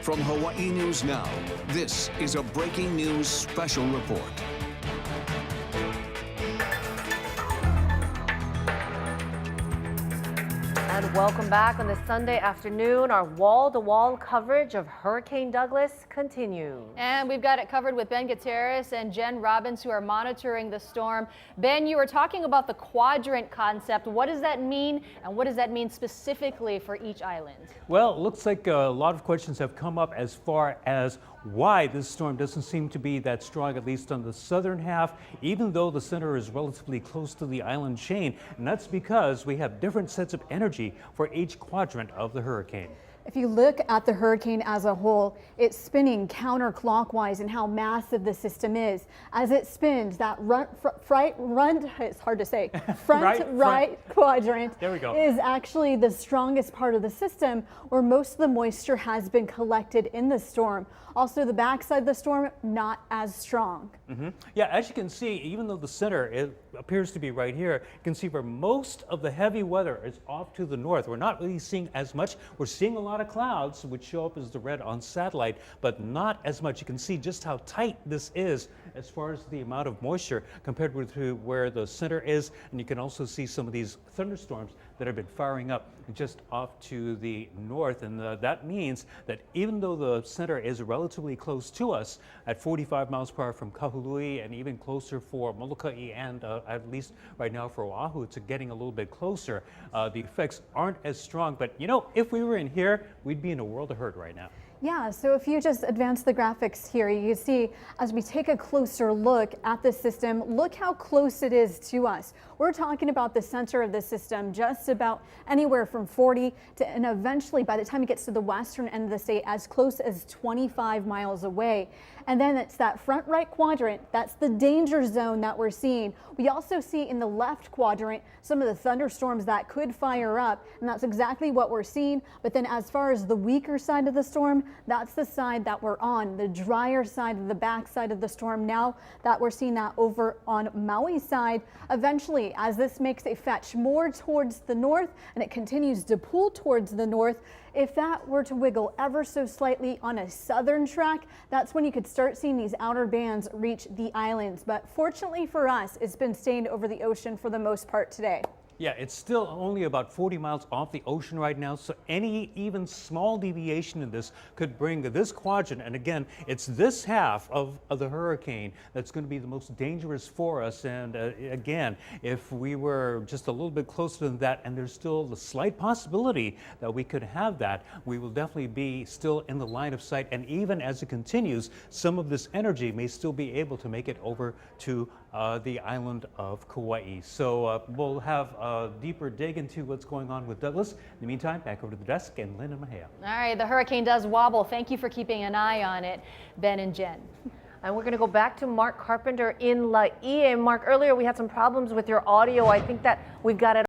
From Hawaii News Now, this is a breaking news special report. And welcome back on this Sunday afternoon. Our wall-to-wall coverage of Hurricane Douglas continues. And we've got it covered with Ben Gutierrez and Jen Robbins, who are monitoring the storm. Ben, you were talking about the quadrant concept. What does that mean, and what does that mean specifically for each island? Well, it looks like a lot of questions have come up as far as why this storm doesn't seem to be that strong, at least on the southern half, even though the center is relatively close to the island chain. And that's because we have different sets of energy for each quadrant of the hurricane. If you look at the hurricane as a whole, it's spinning counterclockwise in how massive the system is. As it spins, that it's hard to say, right quadrant there we go. Is actually the strongest part of the system where most of the moisture has been collected in the storm. Also, the backside of the storm, not as strong. Yeah, as you can see, even though the center appears to be right here, you can see where most of the heavy weather is off to the north. We're not really seeing as much. We're seeing a lot of clouds, which show up as the red on satellite, but not as much. You can see just how tight this is as far as the amount of moisture compared with where the center is. And you can also see some of these thunderstorms that have been firing up just off to the north. And that means that even though the center is relatively close to us at 45 miles per hour from Kahului and even closer for Molokai and at least right now for Oahu, it's getting a little bit closer. The effects aren't as strong, but you know, if we were in here, we'd be in a world of hurt right now. Yeah, so if you just advance the graphics here, you can see as we take a closer look at the system, look how close it is to us. We're talking about the center of the system, just about anywhere from 40 to, and eventually by the time it gets to the western end of the state, as close as 25 miles away. And then it's that front right quadrant, that's the danger zone that we're seeing. We also see in the left quadrant some of the thunderstorms that could fire up, and that's exactly what we're seeing. But then as far as the weaker side of the storm, that's the side that we're on, the drier side of the back side of the storm. Now that we're seeing that over on Maui side, eventually as this makes a fetch more towards the north and it continues to pull towards the north, if that were to wiggle ever so slightly on a southern track, that's when you could start seeing these outer bands reach the islands. But fortunately for us, it's been staying over the ocean for the most part today. Yeah, it's still only about 40 miles off the ocean right now, so any even small deviation in this could bring this quadrant, and again, it's this half of the hurricane that's going to be the most dangerous for us. And again, if we were just a little bit closer than that, and there's still the slight possibility that we could have that, we will definitely be still in the line of sight. And even as it continues, some of this energy may still be able to make it over to the island of Kauai. So we'll have a deeper dig into what's going on with Douglas. In the meantime, back over to the desk and Lynn and Mahea. All right, the hurricane does wobble. Thank you for keeping an eye on it, Ben and Jen. And we're going to go back to Mark Carpenter in Laie. Mark, earlier we had some problems with your audio. I think that we've got it